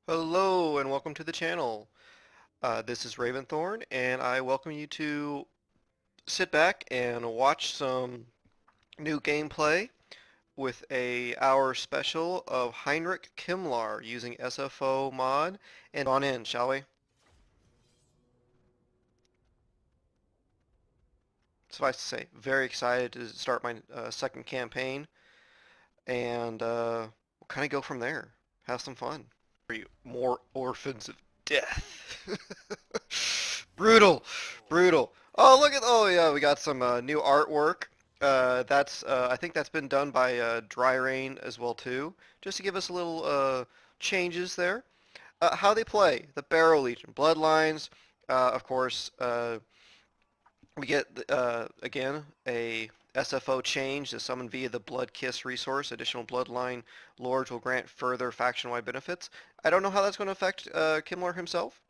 Hello and welcome to the channel. This is Raventhorn and I welcome you to sit back and watch some new gameplay with a hour special of Heinrich Kemmler using SFO mod, and on in, shall we? Suffice to say, very excited to start my second campaign, and we'll kind of go from there. Have some fun. For you, more orphans of death. Brutal, brutal. Oh, look at, oh yeah, we got some new artwork. I think that's been done by Dryrain as well too, just to give us a little changes there. How they play, the Barrow Legion, Bloodlines, of course, we get, again, a SFO change to summon via the Blood Kiss resource. Additional Bloodline Lords will grant further faction-wide benefits. I don't know how that's going to affect Kemmler himself.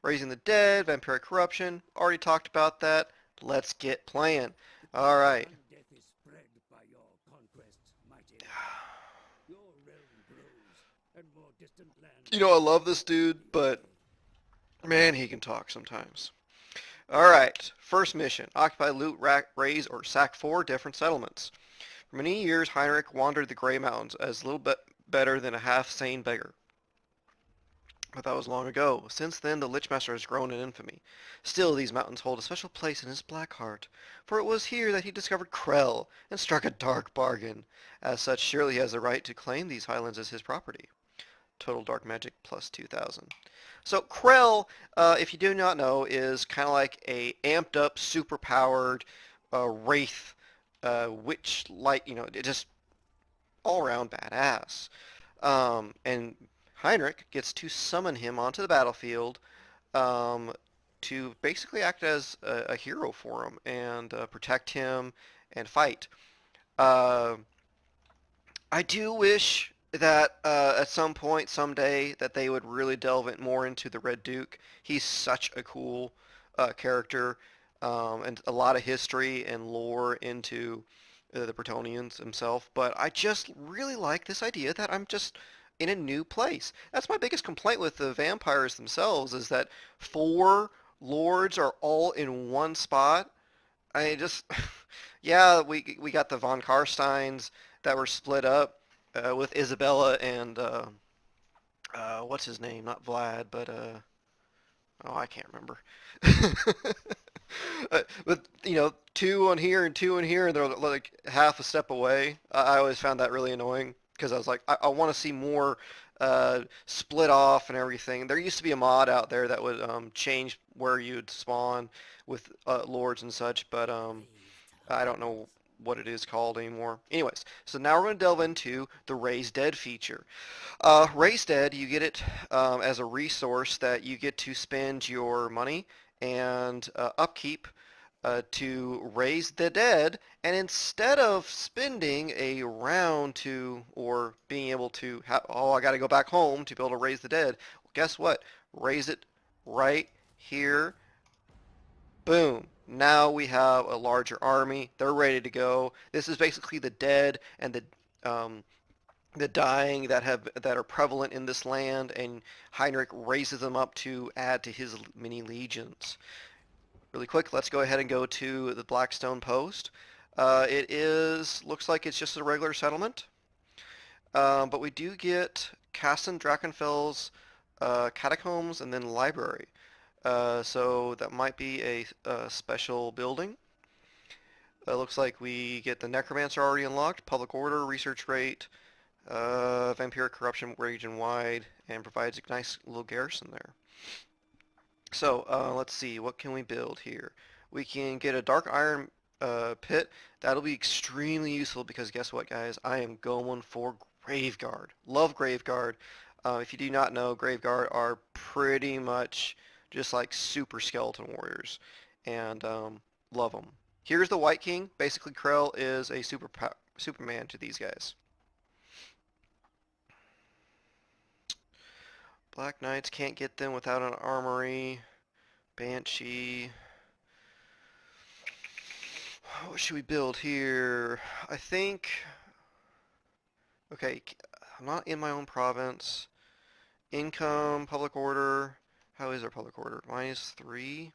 Raising the Dead, Vampiric Corruption, already talked about that. Let's get playing. All right. You know, I love this dude, but man, he can talk sometimes. All right. First mission. Occupy, loot, raise, or sack 4 different settlements. For many years, Heinrich wandered the Grey Mountains as little bit better than a half-sane beggar. But that was long ago. Since then, the Lichmaster has grown in infamy. Still, these mountains hold a special place in his black heart, for it was here that he discovered Krell and struck a dark bargain. As such, surely he has a right to claim these highlands as his property. Total dark magic plus 2,000. So Krell, if you do not know, is kind of like a amped up, super powered wraith, witch like, just all around badass. And Heinrich gets to summon him onto the battlefield um, to basically act as a hero for him and protect him and fight. Uh, I do wish that at some point, someday, that they would really delve it more into the Red Duke. He's such a cool character, and a lot of history and lore into the Bretonnians himself. But I just really like this idea that I'm just in a new place. That's my biggest complaint with the vampires themselves, is that 4 lords are all in one spot. I just, yeah, we got the von Karsteins that were split up with Isabella and what's his name? Not Vlad, but oh, I can't remember. With 2 on here and 2 on here, and they're like half a step away. I always found that really annoying because I was like, I want to see more split off and everything. There used to be a mod out there that would change where you'd spawn with lords and such, but I don't know what it is called anymore. Anyways, so now we're going to delve into the Raise Dead feature. Raise Dead, you get it as a resource that you get to spend your money and upkeep to raise the dead, and instead of spending a round to, or being able to, oh, I got to go back home to be able to raise the dead, well, guess what? Raise it right here. Boom. Now we have a larger army. They're ready to go. This is basically the dead and the dying that are prevalent in this land, and Heinrich raises them up to add to his many legions. Really quick, let's go ahead and go to the Blackstone Post. It looks like it's just a regular settlement, but we do get Kasten Drakenfell's catacombs and then library. So that might be a special building. Looks like we get the Necromancer already unlocked, public order, research rate, vampiric corruption region wide, and provides a nice little garrison there. So let's see, what can we build here? We can get a dark iron pit. That'll be extremely useful because guess what, guys? I am going for Graveguard. Love Graveguard. If you do not know, Graveguard are pretty much just like super skeleton warriors, and love them. Here's the White King. Basically, Krell is a Superman to these guys. Black Knights can't get them without an armory. Banshee. What should we build here? I think, okay, I'm not in my own province, Income, public order. How is our public order? -3.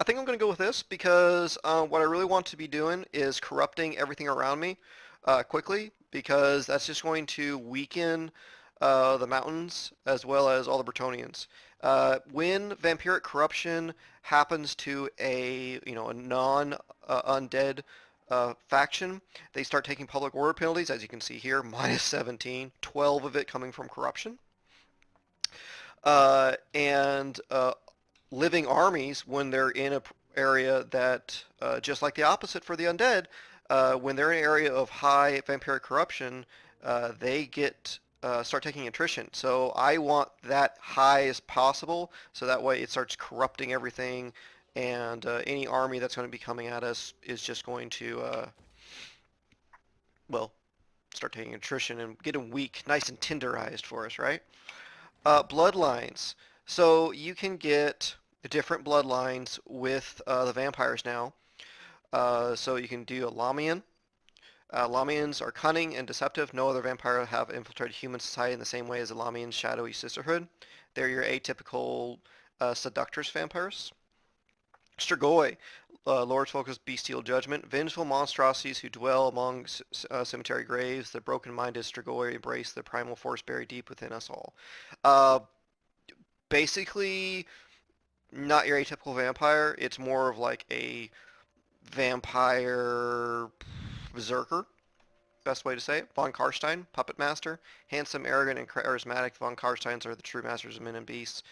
I think I'm going to go with this because what I really want to be doing is corrupting everything around me quickly because that's just going to weaken the mountains as well as all the Bretonians. When vampiric corruption happens to a non-undead faction, they start taking public order penalties, as you can see here, -17, 12 of it coming from corruption. And living armies, when they're in a area that, just like the opposite for the undead, when they're in an area of high vampiric corruption, they get start taking attrition. So I want that high as possible, so that way it starts corrupting everything, and any army that's going to be coming at us is just going to, well, start taking attrition and get them weak, nice and tenderized for us, right? Bloodlines. So you can get different bloodlines with the vampires now. So you can do a Lamian. Lamians are cunning and deceptive. No other vampire have infiltrated human society in the same way as the Lamian's shadowy sisterhood. They're your atypical seductress vampires. Strigoi, Lord's focused bestial judgment. Vengeful monstrosities who dwell among cemetery graves. The broken-minded Strigoi embrace the primal force buried deep within us all. Uh, Basically, not your atypical vampire. It's more of like a vampire berserker. Best way to say it. Von Karstein, puppet master. Handsome, arrogant, and charismatic. Von Karsteins are the true masters of men and beasts.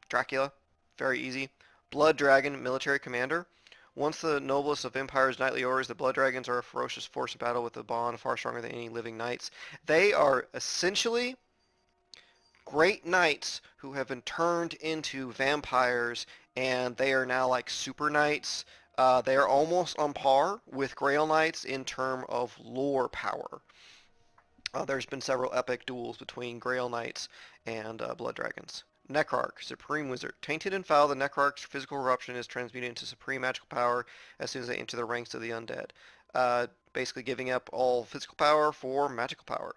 Dracula, very easy. Blood Dragon, military commander. Once the noblest of Empire's knightly orders, the Blood Dragons are a ferocious force of battle with a bond far stronger than any living knights. They are essentially great knights who have been turned into vampires, and they are now like super knights. They are almost on par with Grail Knights in term of lore power. There's been several epic duels between Grail Knights and Blood Dragons. Necrarch, Supreme Wizard. Tainted and foul, the Necrarch's physical corruption is transmuted into supreme magical power as soon as they enter the ranks of the undead. Basically giving up all physical power for magical power.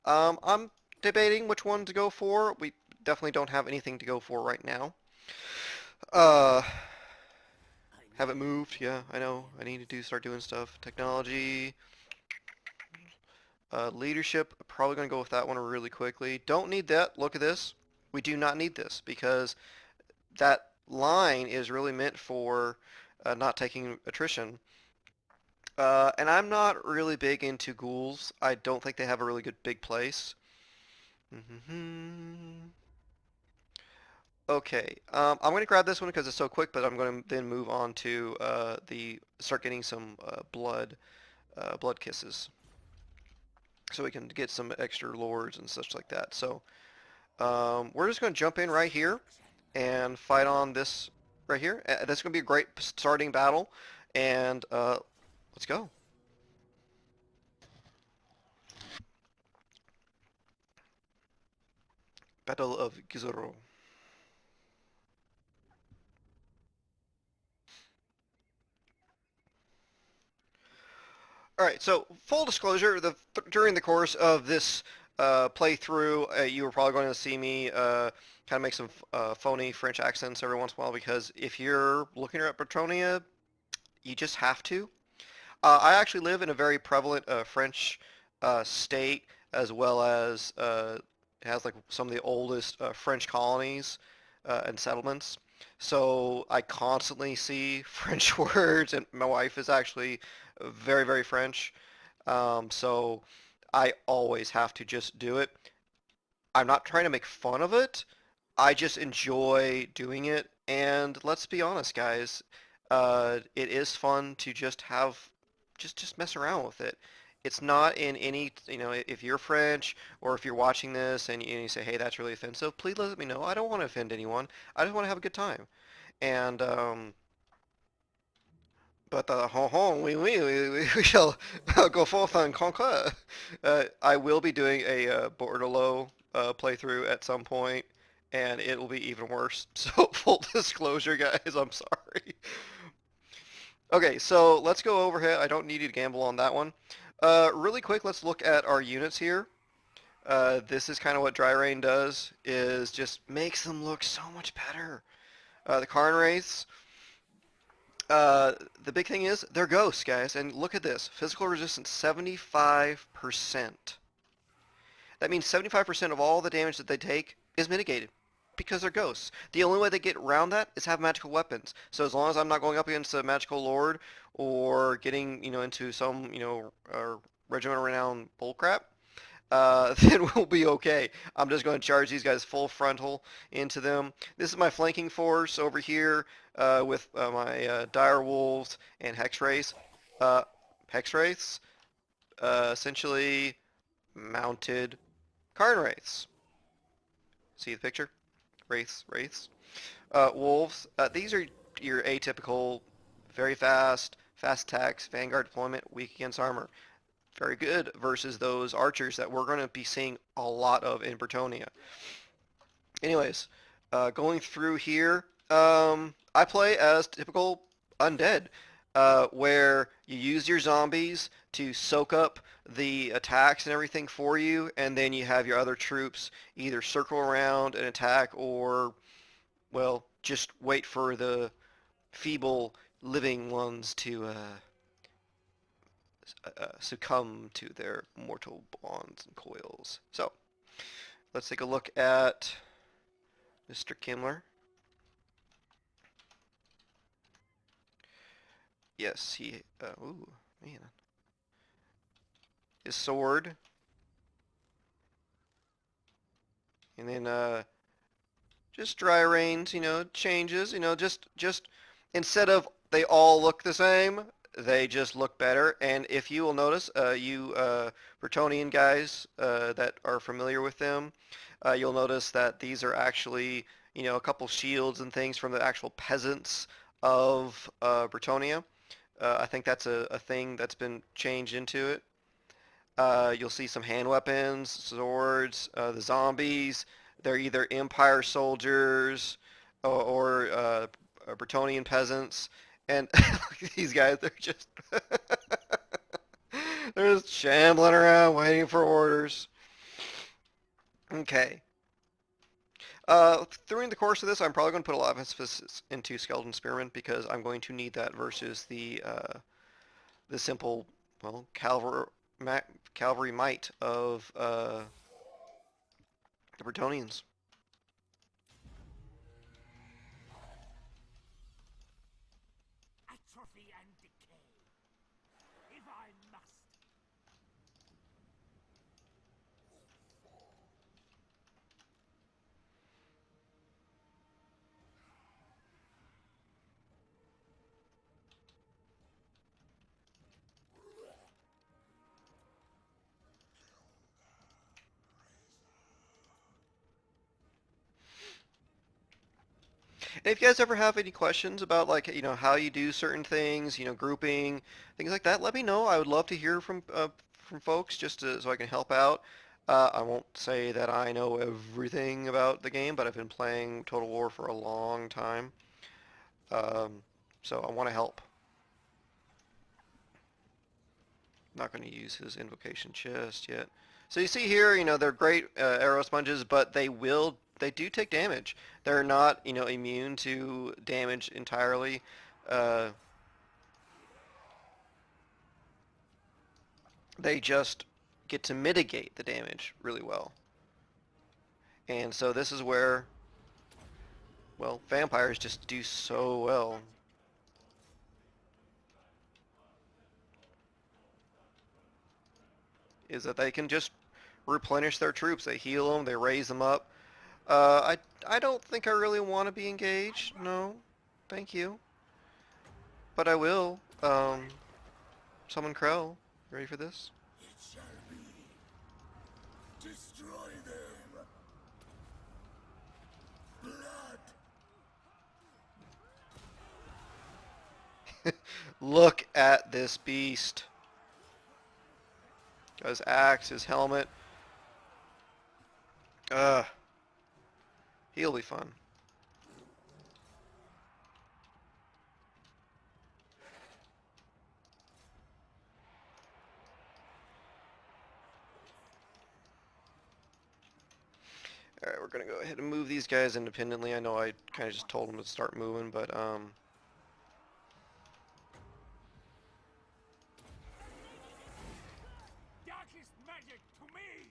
I'm debating which one to go for. We definitely don't have anything to go for right now. Uh, haven't moved. Yeah, I know. I need to start doing stuff. Technology. Leadership. Probably going to go with that one really quickly. Don't need that. Look at this. We do not need this because that line is really meant for not taking attrition. And I'm not really big into ghouls. I don't think they have a really good big place. Okay, I'm going to grab this one because it's so quick, but I'm going to then move on to start getting some blood kisses, so we can get some extra lords and such like that. So we're just going to jump in right here and fight on this right here. That's going to be a great starting battle, and let's go. Battle of Gizoro. All right, so full disclosure, during the course of this playthrough, you were probably going to see me kind of make some phony French accents every once in a while because if you're looking at Bretonnia, you just have to. I actually live in a very prevalent French state, as well as it has like some of the oldest French colonies and settlements. So I constantly see French words, and my wife is actually very, very French. So I always have to just do it. I'm not trying to make fun of it. I just enjoy doing it. And let's be honest, guys, it is fun to just have just mess around with it. It's not in any, if you're French or if you're watching this and you say, hey, that's really offensive, please let me know. I don't want to offend anyone. I just want to have a good time. And but we shall go forth and conquer. I will be doing a Bordello playthrough at some point, and it will be even worse. So full disclosure, guys, I'm sorry. Okay, so let's go overhead. I don't need you to gamble on that one. Really quick, let's look at our units here. This is kind of what Dryrain does, is just makes them look so much better. The Karn Wraiths, the big thing is they're ghosts, guys. And look at this. Physical resistance, 75%. That means 75% of all the damage that they take is mitigated because they're ghosts. The only way they get around that is have magical weapons. So as long as I'm not going up against a magical lord or getting, into some, regiment renowned bullcrap, then we'll be okay. I'm just going to charge these guys full frontal into them. This is my flanking force over here with my dire wolves and hex wraiths. Uh, hex wraiths, essentially mounted Karn wraiths. See the picture? Wraiths. Wolves. These are your atypical, very fast attacks, vanguard deployment, weak against armor. Very good versus those archers that we're going to be seeing a lot of in Bretonnia. Anyways, going through here, I play as typical undead, where you use your zombies to soak up the attacks and everything for you, and then you have your other troops either circle around and attack or, well, just wait for the feeble living ones to succumb to their mortal bonds and coils. So, let's take a look at Mr. Kemmler. Yes, ooh, man. His sword. And then, just Dryrain's, changes, just, instead of they all look the same, they just look better. And if you will notice, you, Bretonnian guys, that are familiar with them, you'll notice that these are actually, a couple shields and things from the actual peasants of, Bretonnia. I think that's a thing that's been changed into it. You'll see some hand weapons, swords, the zombies. They're either Empire soldiers or Bretonnian peasants. And these guys, they're just they're just shambling around waiting for orders. Okay. During the course of this, I'm probably going to put a lot of emphasis into Skeleton Spearmen because I'm going to need that versus the simple, well, cavalry might of the Bretonnians. Atrophy and decay, if I must. And if you guys ever have any questions about like how you do certain things, grouping, things like that, let me know. I would love to hear from folks so I can help out. I won't say that I know everything about the game, but I've been playing Total War for a long time, um, so I want to help. Not going to use his invocation just yet. So you see here, they're great arrow sponges, but they do take damage. They're not, immune to damage entirely. Uh, they just get to mitigate the damage really well. And so this is where, well, vampires just do so well. Is that they can just replenish their troops. They heal them, they raise them up. I don't think I really want to be engaged. No, thank you. But I will. Summon Krell. Ready for this? It shall be. Destroy them. Blood. Look at this beast. Got his axe, his helmet. Ugh. He'll be fun. Alright, we're gonna go ahead and move these guys independently. I know I kind of just told them to start moving, but Darkest magic to me!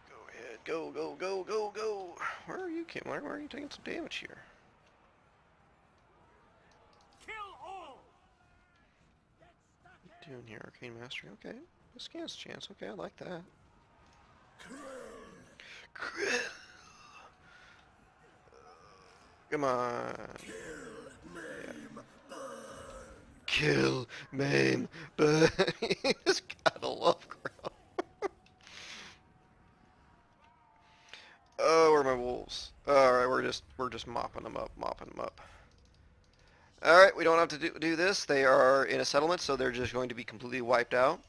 go ahead, go, go, go, go, go. Where are you, Kim? Why are you taking some damage here? Kill all! What are you doing here, Arcane Mastery? Okay, a scans chance. Okay, I like that. Krell. Come on. Kill, maim, burn. You just gotta love Krell. Oh, where are my wolves? Alright, we're just mopping them up, mopping them up. Alright, we don't have to do this. They are in a settlement, so they're just going to be completely wiped out.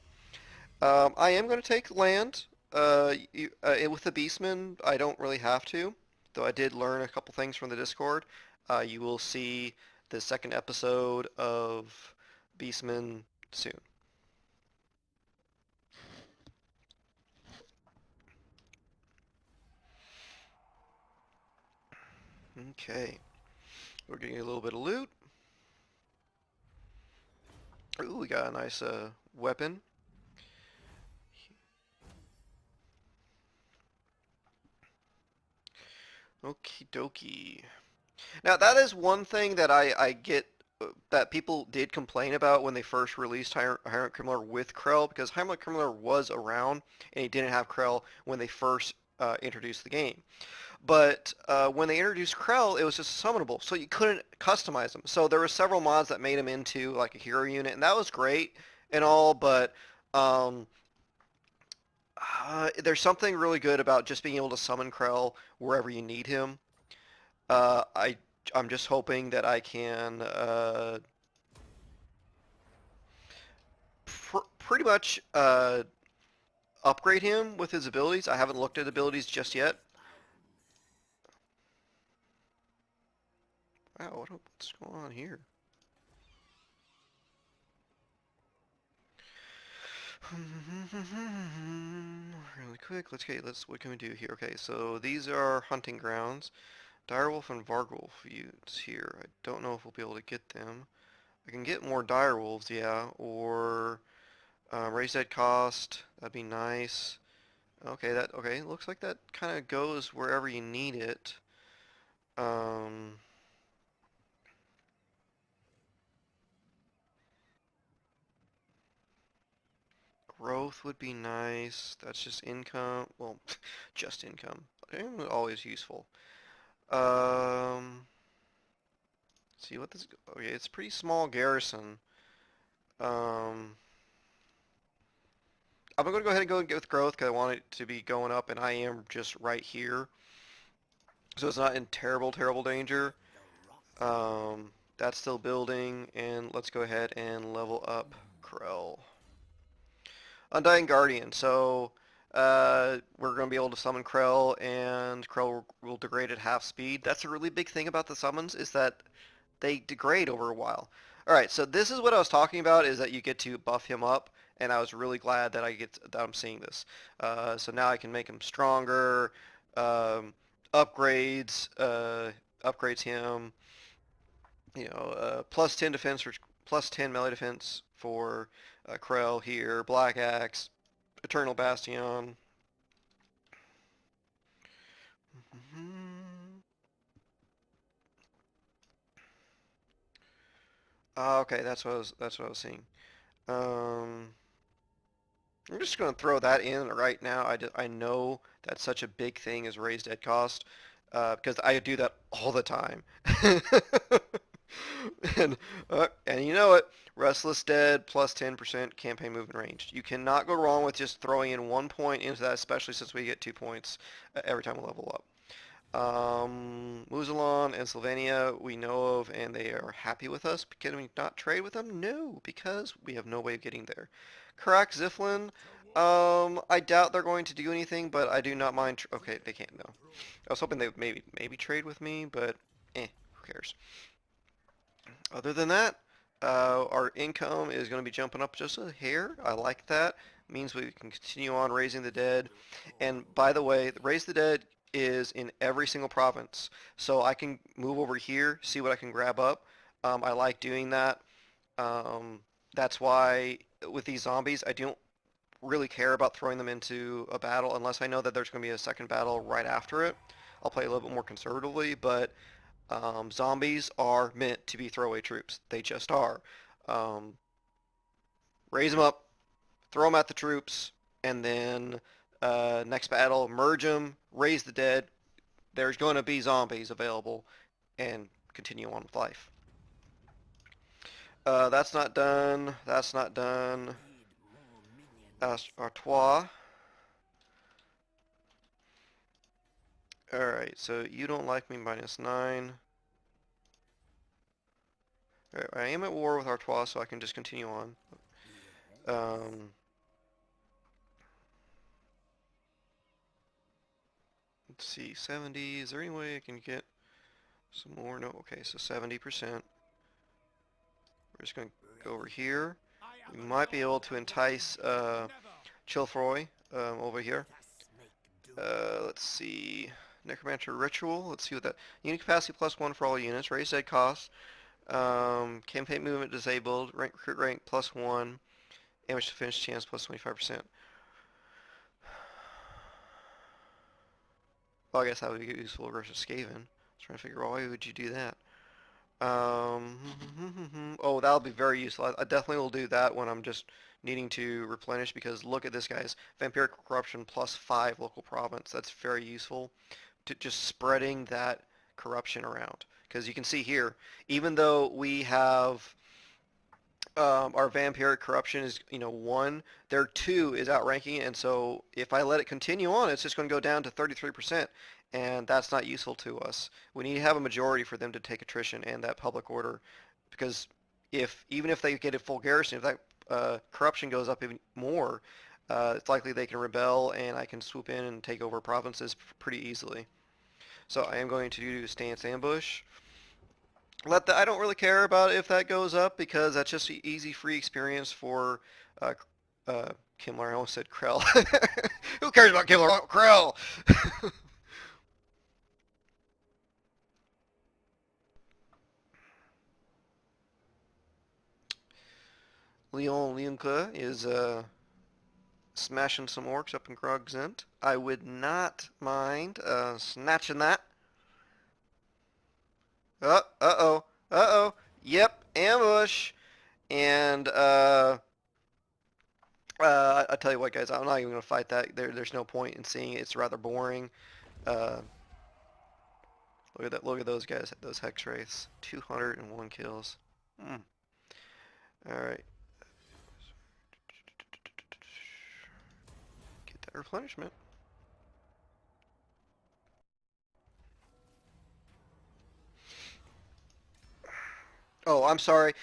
I am going to take land. With the Beastmen, I don't really have to, though I did learn a couple things from the Discord. You will see the second episode of Beastmen soon. Okay, we're getting a little bit of loot. Ooh, we got a nice weapon. Okie dokie. Now that is one thing that I get that people did complain about when they first released Heinrich Kemmler with Krell, because Heinrich Kemmler was around and he didn't have Krell when they first introduced the game. But when they introduced Krell, it was just summonable, so you couldn't customize him. So there were several mods that made him into like a hero unit, and that was great and all, but um, there's something really good about just being able to summon Krell wherever you need him. Uh, I I'm just hoping that I can pretty much upgrade him with his abilities. I haven't looked at abilities just yet. Wow, what's going on here? Really quick, what can we do here? Okay, so these are hunting grounds. Direwolf and Vargwolf units here. I don't know if we'll be able to get them. I can get more direwolves, yeah, or raise that cost. That'd be nice. Okay. Looks like that kind of goes wherever you need it. Um, Growth would be nice. That's just income. Well, just income. Always useful. Um, see what this. Okay, it's pretty small garrison. Um, I'm gonna go ahead and go and get with growth because I want it to be going up, and I am just right here, so it's not in terrible, terrible danger. That's still building, and let's go ahead and level up Krell. Undying Guardian. So we're going to be able to summon Krell, and Krell will degrade at half speed. That's a really big thing about the summons, is that they degrade over a while. All right, so this is what I was talking about, is that you get to buff him up, and I was really glad that I'm seeing this. So now I can make him stronger, um, upgrades upgrades him. Plus 10 defense for plus 10 melee defense for Krell here. Black Axe, Eternal Bastion. Okay, that's what I was seeing. Um, I'm just going to throw that in right now. I know that's such a big thing as raised dead cost, because I do that all the time. And you know it, Restless Dead plus 10% campaign movement range. You cannot go wrong with just throwing in 1 point into that, especially since we get 2 points every time we level up. Muzalon and Sylvania we know of, and they are happy with us. Can we not trade with them? No, because we have no way of getting there. Karak Ziflin, I doubt they're going to do anything, but I do not mind. Okay, they can't. No, I was hoping they would maybe trade with me, but who cares? Other than that, our income is going to be jumping up just a hair. I like that. Means we can continue on raising the dead. And by the way, raise the dead is in every single province, so I can move over here, see what I can grab up. I like doing that. Um, that's why with these zombies, I don't really care about throwing them into a battle unless I know that there's going to be a second battle right after it. I'll play a little bit more conservatively, but zombies are meant to be throwaway troops. They just are. Um, Raise them up, throw them at the troops, and then next battle, merge them, raise the dead. There's going to be zombies available, and continue on with life. That's not done. That's not done. Artois. Alright, so you don't like me, -9. Alright, I am at war with Artois, so I can just continue on. Um, let's see, 70. Is there any way I can get some more? No, okay, so 70%. We're just going to go over here. We might be able to entice Chilfroy over here. Let's see. Necromancer Ritual. Let's see what that... Unit capacity +1 for all units. Raise dead cost. Campaign movement disabled. Recruit rank +1. Damage to finish chance +25%. Well, I guess that would be useful versus Skaven. I was trying to figure out why would you do that. Oh, that'll be very useful. I definitely will do that when I'm just needing to replenish because look at this, guys. Vampiric Corruption +5 local province. That's very useful to just spreading that corruption around. Because you can see here, even though we have our vampiric corruption is 1, their 2 is outranking it, and so if I let it continue on, it's just going to go down to 33%, and that's not useful to us. We need to have a majority for them to take attrition and that public order, because even if they get a full garrison, if that corruption goes up even more, it's likely they can rebel, and I can swoop in and take over provinces pretty easily. So I am going to do stance ambush. I don't really care about if that goes up because that's just an easy free experience for uh, Kemmler. I almost said Krell. Who cares about Kemmler? Oh, Krell! Leonka is smashing some orcs up in Grogzent. I would not mind snatching that. Uh-oh. Uh-oh. Yep, ambush. And I tell you what, guys, I'm not even going to fight that. There's no point in seeing it. It's rather boring. Uh, Look at that. Look at those guys. Those hex wraiths. 201 kills. Hmm. All right. Get that replenishment. Oh, I'm sorry.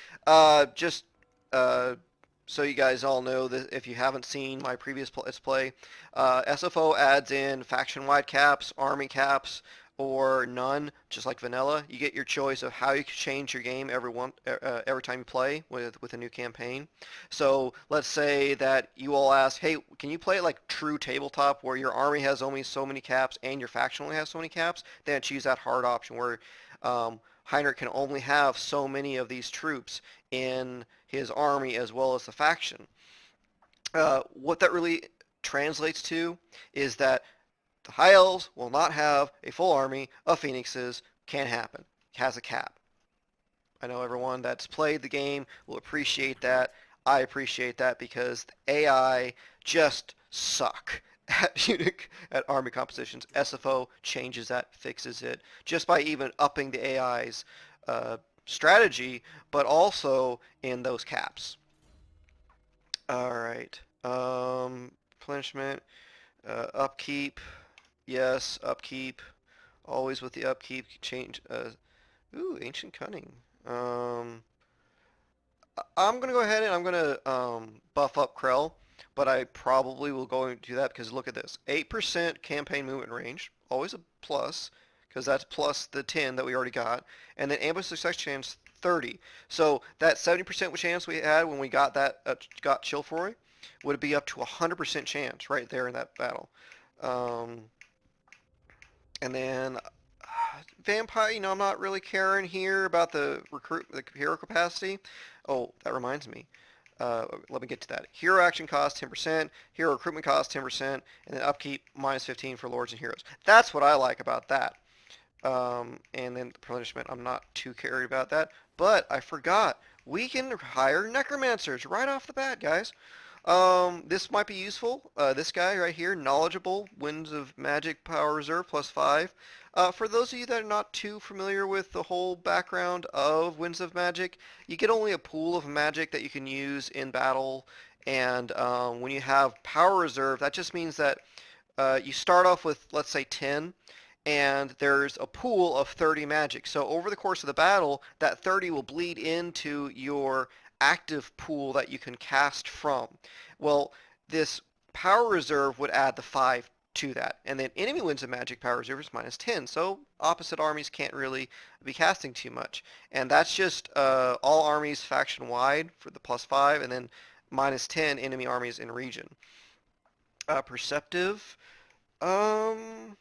Just so you guys all know that if you haven't seen my previous Let's Play, SFO adds in faction-wide caps, army caps, or none, just like vanilla. You get your choice of how you can change your game every time you play with a new campaign. So let's say that you all ask, hey, can you play it like true tabletop where your army has only so many caps and your faction only has so many caps? Then choose that hard option where Heinrich can only have so many of these troops in his army as well as the faction. What that really translates to is that the High Elves will not have a full army of Phoenixes. Can't happen. It has a cap. I know everyone that's played the game will appreciate that. I appreciate that because the AI just suck at army compositions. SFO changes that, fixes it, just by even upping the AI's strategy, but also in those caps. All right. Replenishment, upkeep. Yes, upkeep. Always with the upkeep. Change. Ooh, ancient cunning. I'm gonna go ahead and I'm gonna buff up Krell, but I probably will go and do that because look at this. 8% campaign movement range, always a plus, because that's plus the 10 that we already got. And then ambush success chance 30. So that 70% chance we had when we got that, got Chilfoy, would be up to 100% chance right there in that battle. Um, and then vampire, I'm not really caring here about the hero capacity. Oh, that reminds me. Let me get to that. Hero action cost 10%, hero recruitment cost 10%, and then upkeep minus 15 for lords and heroes. That's what I like about that. And then the replenishment, I'm not too carried about that. But I forgot, we can hire necromancers right off the bat, guys. This might be useful. This guy right here, knowledgeable, Winds of Magic Power Reserve +5. For those of you that are not too familiar with the whole background of Winds of Magic, you get only a pool of magic that you can use in battle, and when you have Power Reserve, that just means that you start off with, let's say, 10, and there's a pool of 30 magic. So over the course of the battle, that 30 will bleed into your active pool that you can cast from. Well, this power reserve would add the 5 to that. And then enemy Winds of Magic power reserve is -10. So opposite armies can't really be casting too much. And that's just all armies faction wide for the +5, and then -10 enemy armies in region. Perceptive. Um,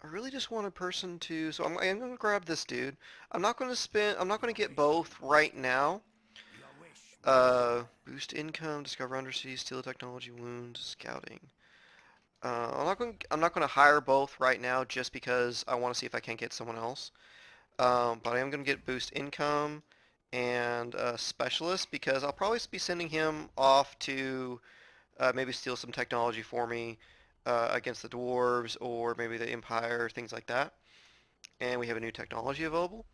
I really just want a person to, so I'm going to grab this dude. I'm not going to get both right now. Your wish. Boost income, discover undersea, steal technology, wounds, scouting. I'm not going to hire both right now just because I want to see if I can get someone else. But I am going to get boost income and specialist because I'll probably be sending him off to maybe steal some technology for me against the dwarves or maybe the empire, things like that. And we have a new technology available.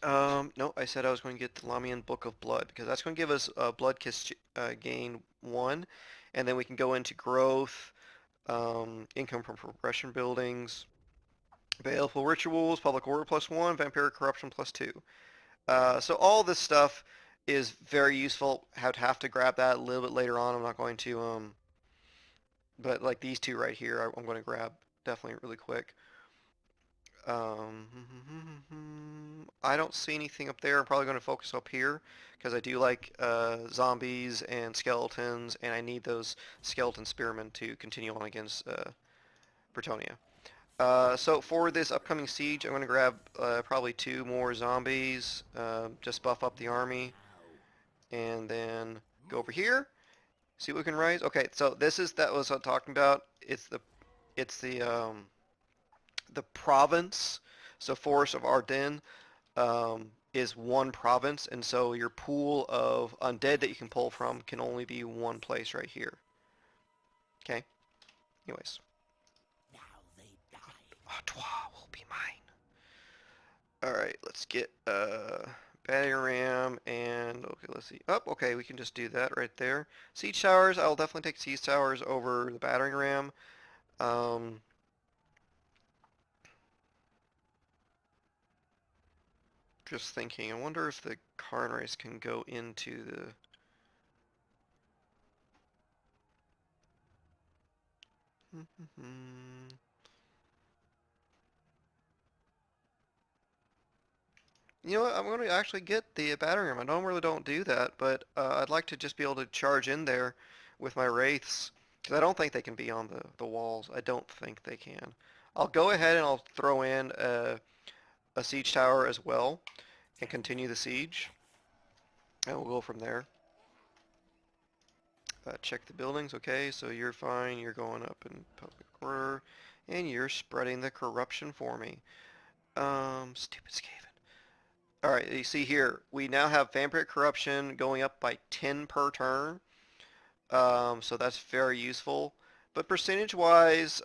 No, I said I was going to get the Lamian Book of Blood because that's going to give us Blood Kiss gain 1, and then we can go into growth, income from progression buildings, baleful rituals, public order +1, vampiric corruption +2. So all this stuff is very useful. I'd have to grab that a little bit later on. I'm not going to, but like these two right here, I'm going to grab definitely really quick. Um, I don't see anything up there. I'm probably going to focus up here because I do like zombies and skeletons, and I need those skeleton spearmen to continue on against Bretonnia. So for this upcoming siege, I'm going to grab probably 2 more zombies, just buff up the army, and then go over here, see what we can raise. Okay, so that was what I'm talking about. It's the province. So Forest of Ardennes is one province, and so your pool of undead that you can pull from can only be one place right here. Okay. Anyways, Now they die. Artois will be mine. All right, let's get battery ram and okay, let's see. Oh, okay, we can just do that right there. Siege towers, I'll definitely take siege towers over the battering ram. Um, just thinking, I wonder if the Karn race can go into the. You know what? I'm going to actually get the battering ram. I normally don't do that, but I'd like to just be able to charge in there with my wraiths because I don't think they can be on the walls. I don't think they can. I'll go ahead and I'll throw in a siege tower as well and continue the siege, and we'll go from there. Check the buildings. Okay, so you're fine. You're going up in public order, and you're spreading the corruption for me. Stupid Skaven. All right, you see here, we now have vampiric corruption going up by 10 per turn. So that's very useful. But percentage-wise,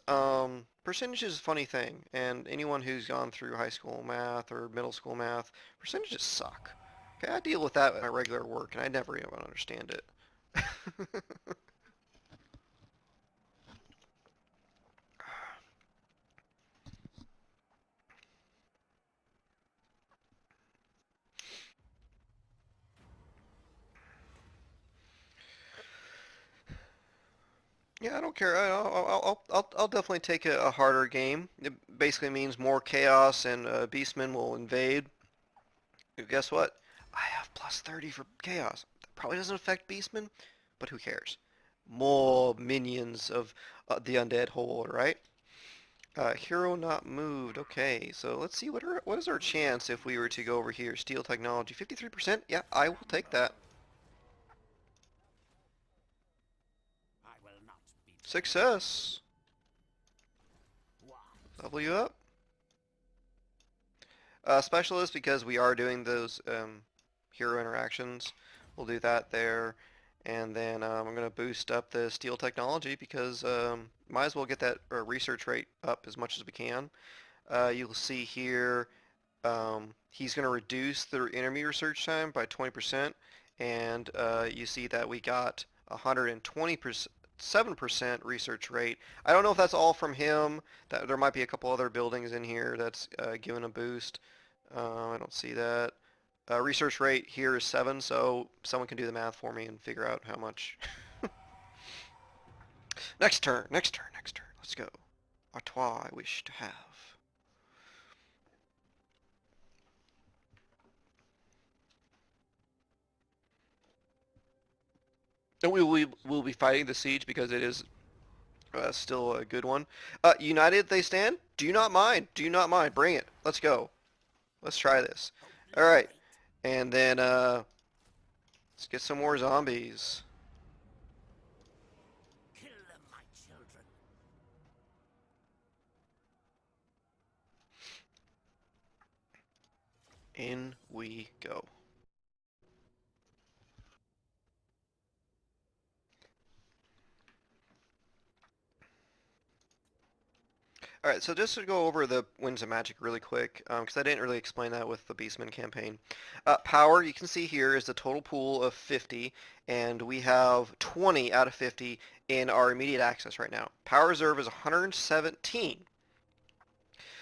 percentage is a funny thing, and anyone who's gone through high school math or middle school math, percentages suck. Okay, I deal with that in my regular work, and I never even understand it. Yeah, I don't care. I'll definitely take a harder game. It basically means more chaos and beastmen will invade. Guess what? I have plus 30 for chaos. That probably doesn't affect beastmen, but who cares? More minions of the undead horde, right? Hero not moved. Okay, so let's see what is our chance if we were to go over here. Steel technology, 53%. Yeah, I will take that. I will not be Success. what? Level you up. Specialist because we are doing those hero interactions. We'll do that there. And then I'm going to boost up the steel technology because might as well get that research rate up as much as we can. You'll see here he's going to reduce the enemy research time by 20%, and you see that we got 120%. 7% research rate. I don't know if that's all from him. That there might be a couple other buildings in here that's given a boost. I don't see that. Research rate here is 7, so someone can do the math for me and figure out how much. Next turn, next turn, next turn. Let's go. Artois I wish to have. And we'll be fighting the siege because it is still a good one. United they stand. Do not mind. Do not mind. Bring it. Let's go. Let's try this. All right. Obliterate. And then let's get some more zombies. Kill them, my children. In we go. All right, so just to go over the Winds of Magic really quick, because I didn't really explain that with the Beastman campaign. Power, you can see here, is the total pool of 50, and we have 20 out of 50 in our immediate access right now. Power reserve is 117.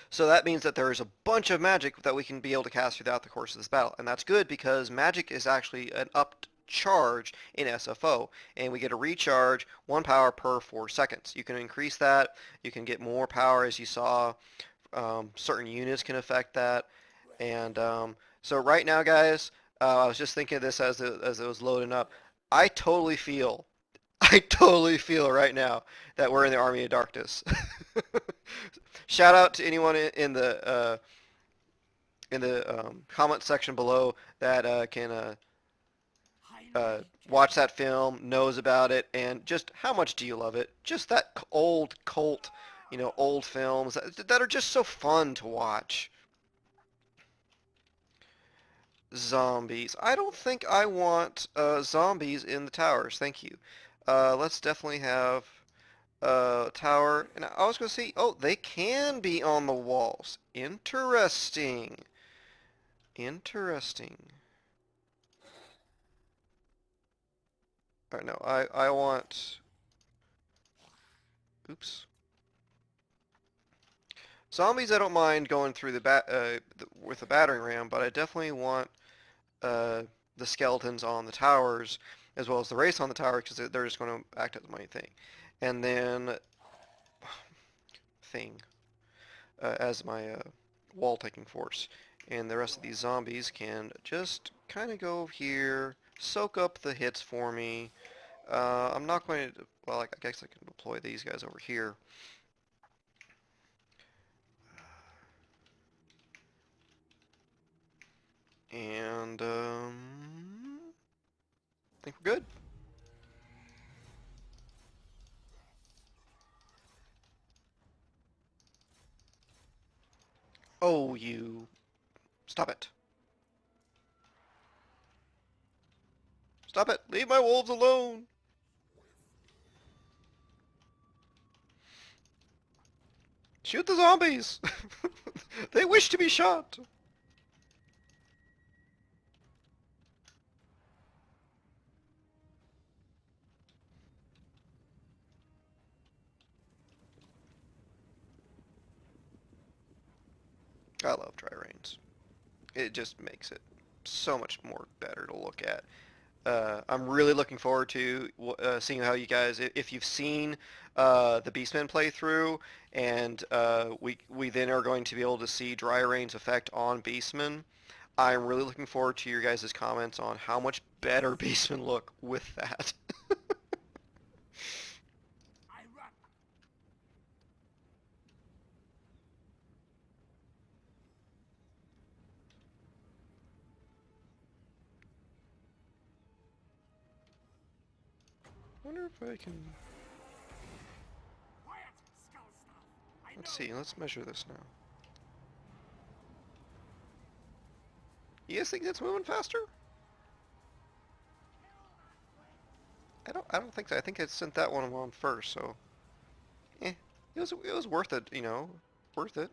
So that means that there is a bunch of magic that we can be able to cast throughout the course of this battle. And that's good because magic is actually an upped charge in SFO. And we get a recharge 1 power per 4 seconds. You can increase that. You can get more power as you saw. Certain units can affect that. And so right now, guys, I was just thinking of this as it was loading up. I totally feel I totally feel right now that we're in the Army of Darkness. Shout out to anyone in the comment section below that can Heinrich. watch that film, knows about it, and just how much do you love it? Just that old cult, old films that are just so fun to watch. Zombies. I don't think I want zombies in the towers. Thank you. Let's definitely have tower. And I was going to see, oh, they can be on the walls. Interesting. Interesting. All right, no, I want, oops. Zombies I don't mind going through with the battering ram, but I definitely want uh, the skeletons on the towers as well as the race on the tower because they're just going to act as my thing. And then thing as my wall taking force. And the rest of these zombies can just kind of go over here, soak up the hits for me. I'm not going to, well, I guess I can deploy these guys over here. And I think we're good. Oh, you. Stop it. Stop it. Leave my wolves alone. Shoot the zombies. They wish to be shot. I love Dryrains. It just makes it so much more better to look at. I'm really looking forward to seeing how you guys, if you've seen the Beastmen playthrough, and we then are going to be able to see Dryrain's effect on Beastmen. I'm really looking forward to your guys' comments on how much better Beastmen look with that. I run. Wonder if I can. Quiet, skull stuff. Let's see. Let's measure this now. You guys think that's moving faster? I don't think so. I think I sent that one on first, so it was worth it, you know, worth it.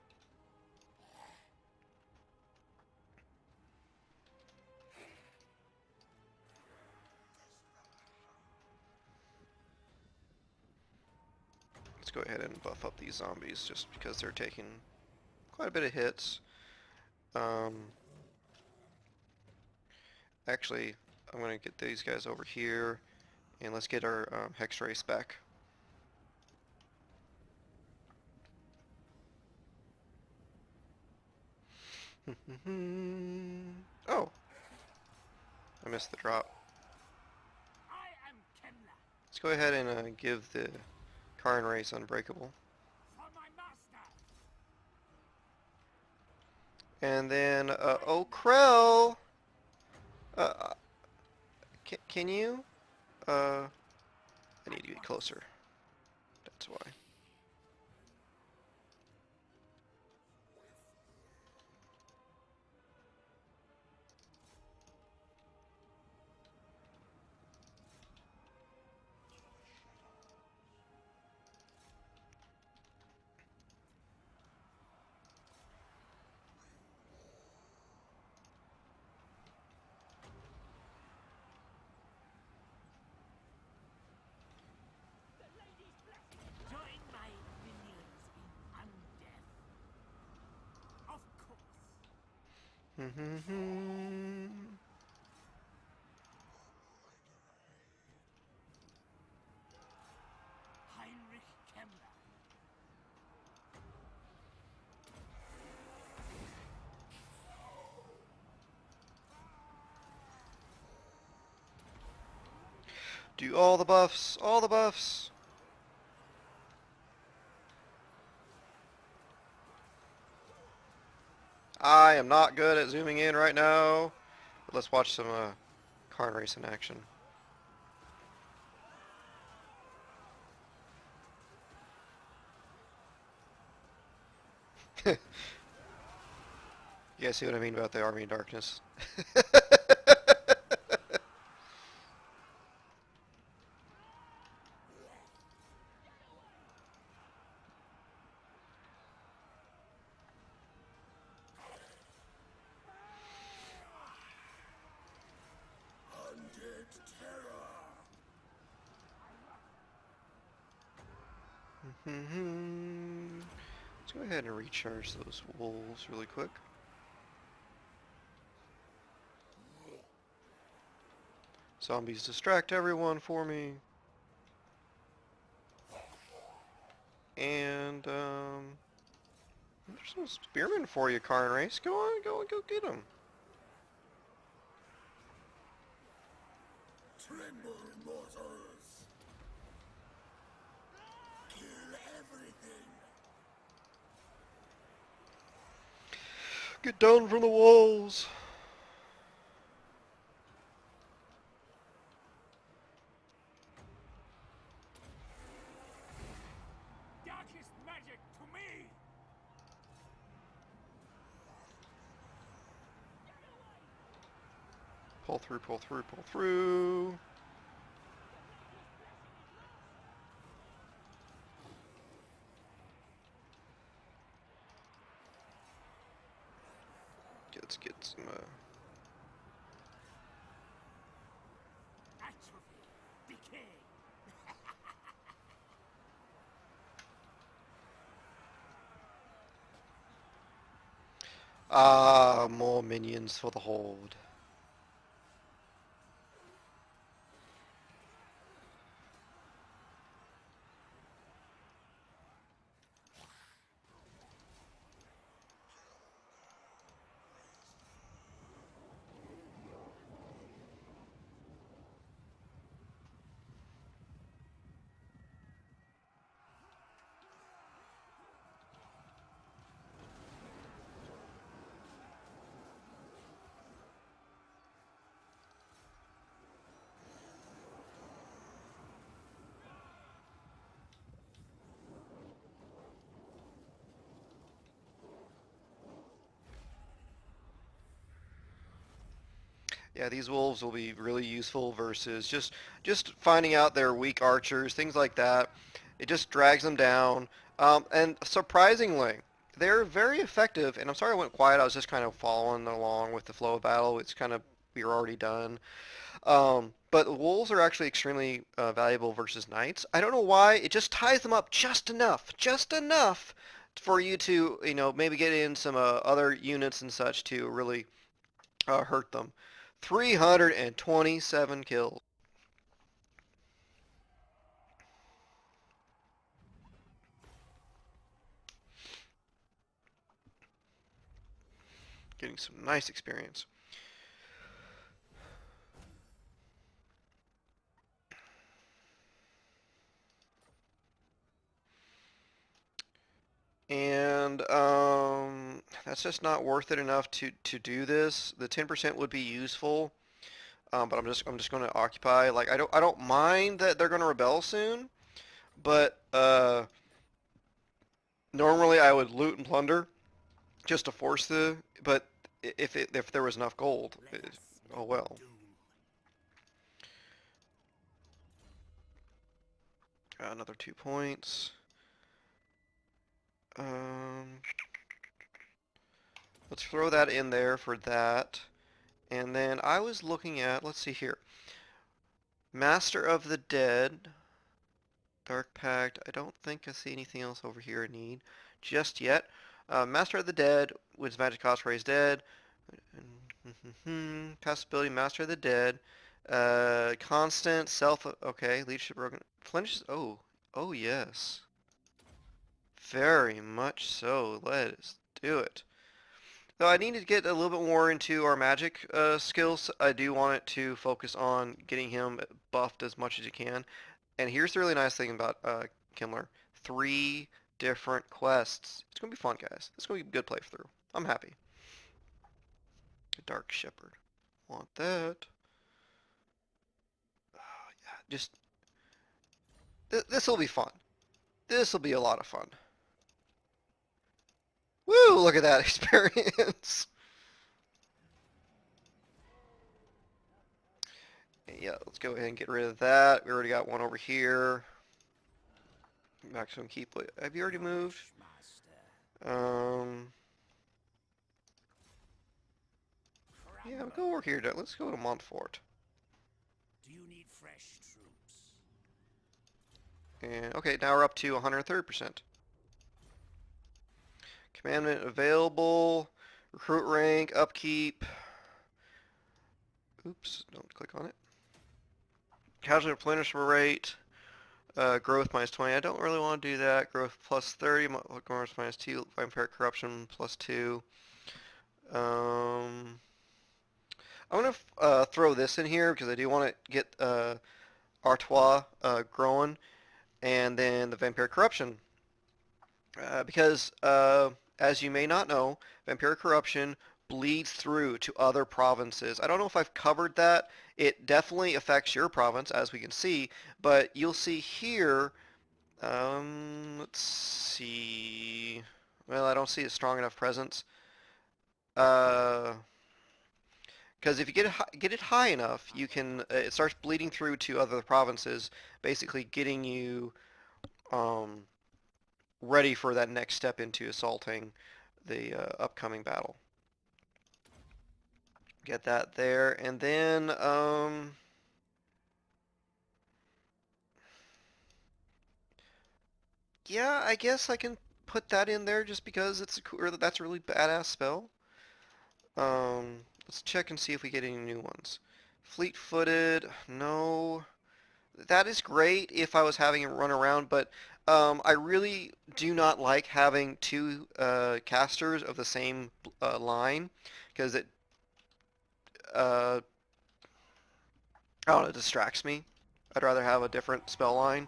Let's go ahead and buff up these zombies just because they're taking quite a bit of hits. Um, Actually, I'm gonna get these guys over here, and let's get our hex race back. Oh, I missed the drop. I am Kemmler. Let's go ahead and give the Karn race unbreakable. For my master. And then, oh, Krell! Uh, can you? I need to get closer. That's why. Join my minions in undeath. Of course. Heinrich Kemmler. Do all the buffs, all the buffs. I am not good at zooming in right now. But let's watch some Karn race in action. You guys see what I mean about the Army of Darkness? Undead terror. Let's go ahead and recharge those wolves really quick. Zombies distract everyone for me. And, there's some spearmen for you, Karn race. Go on, go get them. Tremble, mortals. Kill everything. Get down from the walls. Darkest magic to me. Pull through, pull through, pull through. Let's get some, Atrophy. Decay. more minions for the horde. Yeah, these wolves will be really useful versus just finding out they're weak archers, things like that. It just drags them down. And surprisingly, they're very effective. And I'm sorry I went quiet. I was just kind of following along with the flow of battle. It's kind of we were already done. But wolves are actually extremely valuable versus knights. I don't know why. It just ties them up just enough for you to, maybe get in some other units and such to really hurt them. 327 kills. Getting some nice experience. And that's just not worth it enough to do this. The 10% would be useful, but I'm just going to occupy. Like I don't mind that they're going to rebel soon, but normally I would loot and plunder just to force the. But if there was enough gold, oh well. Another 2 points. Um, let's throw that in there for that. And then I was looking at, let's see here, Master of the Dead, Dark Pact. I don't think I see anything else over here I need just yet. Master of the Dead, wins magic cost, raise dead. Passive ability, Master of the Dead. Constant, self, okay, leadership, flinches, oh yes. Very much so, let's do it. Though I need to get a little bit more into our magic skills. I do want it to focus on getting him buffed as much as you can. And here's the really nice thing about Kemmler. 3 different quests. It's going to be fun, guys. It's going to be a good playthrough. I'm happy. Dark Shepherd. Want that. Yeah, just... This will be fun. This will be a lot of fun. Woo! Look at that experience. Yeah, let's go ahead and get rid of that. We already got one over here. Maximum keep. Have you already moved? Um, yeah, we'll go over here. Let's go to Montfort. Do you need fresh troops? And okay, now we're up to 130%. Commandment available. Recruit rank, upkeep. Oops, don't click on it. Casualty replenishment rate. Growth minus 20. I don't really want to do that. Growth plus 30. Growth minus 2. Vampire corruption plus 2. I'm going to throw this in here because I do want to get Artois growing. And then the Vampire corruption. Because, as you may not know, Vampire corruption bleeds through to other provinces. I don't know if I've covered that. It definitely affects your province, as we can see, but you'll see here, let's see, well, I don't see a strong enough presence, because if you get it high enough, you can, it starts bleeding through to other provinces, basically getting you, ready for that next step into assaulting the upcoming battle. Get that there, and then yeah, I guess I can put that in there just because that's a really badass spell. Let's check and see if we get any new ones. Fleet-footed, no. That is great if I was having it run around, but I really do not like having 2 casters of the same line because uh, I don't know, it distracts me. I'd rather have a different spell line.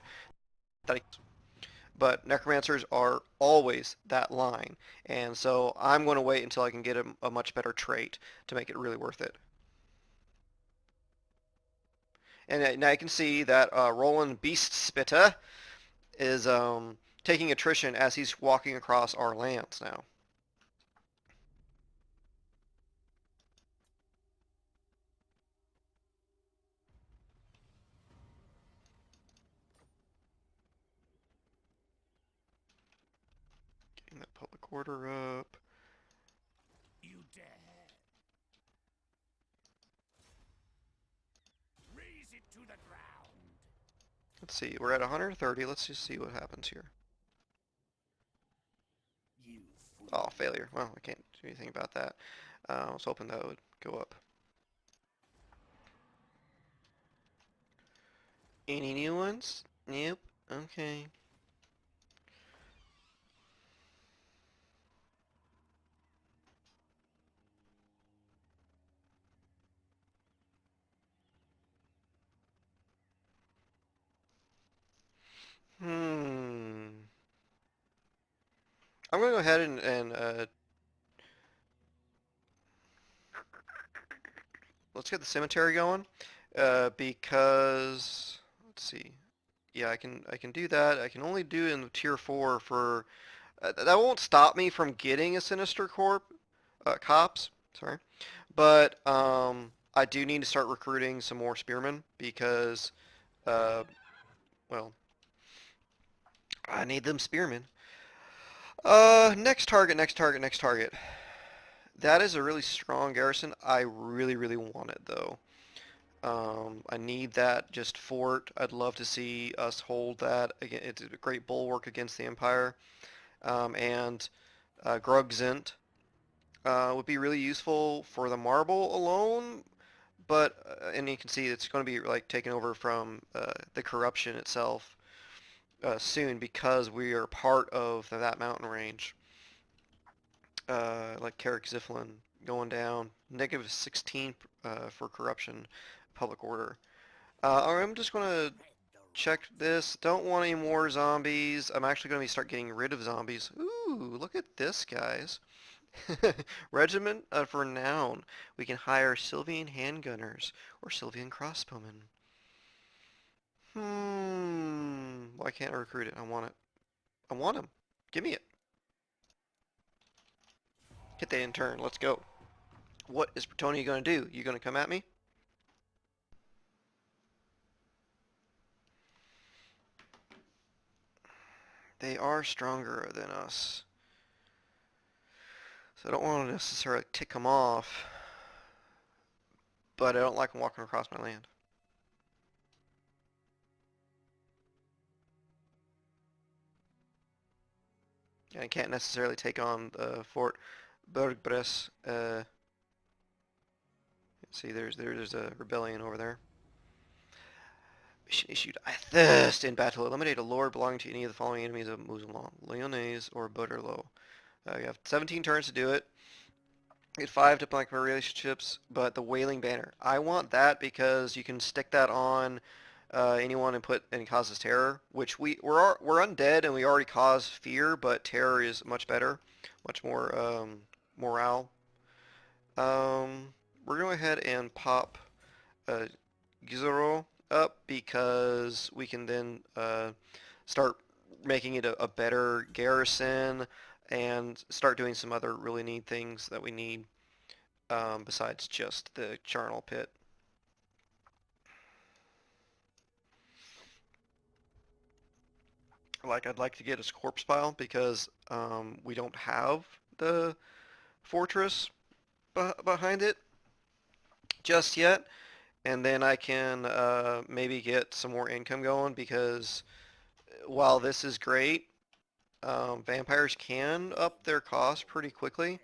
But necromancers are always that line, and so I'm going to wait until I can get a much better trait to make it really worth it. And now you can see that Roland Beast Spitter is taking attrition as he's walking across our lands now. order up. You dare? Raise it to the ground. Let's see, we're at 130. Let's just see what happens here. You fool. Oh, failure. Well, I can't do anything about that. I was hoping that would go up. Any new ones? Yep. Okay. I'm gonna go ahead and let's get the cemetery going. Because let's see. Yeah, I can do that. I can only do in tier 4 for that won't stop me from getting a Sinister Cops, sorry. But I do need to start recruiting some more spearmen because uh, well, I need them spearmen. Next target, next target, next target. That is a really strong garrison. I really, really want it though. I need that just fort. I'd love to see us hold that. Again, it's a great bulwark against the Empire. And Grugzint would be really useful for the marble alone, but and you can see it's going to be like taken over from the corruption itself soon because we are part of that mountain range. Like Carrick Ziflin going down, negative 16 for corruption, public order. I'm just going to check this. Don't want any more zombies. I'm actually going to start getting rid of zombies. Ooh, look at this, guys. Regiment of Renown. We can hire Sylvian handgunners or Sylvian crossbowmen. Why can't I recruit it? I want it. I want him. Give me it. Hit the intern. Let's go. What is Bretonia going to do? You going to come at me? They are stronger than us. So I don't want to necessarily tick them off, but I don't like them walking across my land. And I can't necessarily take on Fort Bergbress. See, there's a rebellion over there. Mission issued. I thirst in battle. Eliminate a lord belonging to any of the following enemies of Musulman. Lyonnaise or Butterlow. You have 17 turns to do it. Get 5 diplomatic relationships, but the Wailing Banner. I want that because you can stick that on anyone and causes terror, which we're undead and we already cause fear, but terror is much better, much more morale. We're going to go ahead and pop uh, Gizoro up because we can then start making it a better garrison and start doing some other really neat things that we need besides just the charnel pit. Like I'd like to get a corpse pile because we don't have the fortress behind it just yet, and then I can maybe get some more income going because while this is great, vampires can up their cost pretty quickly.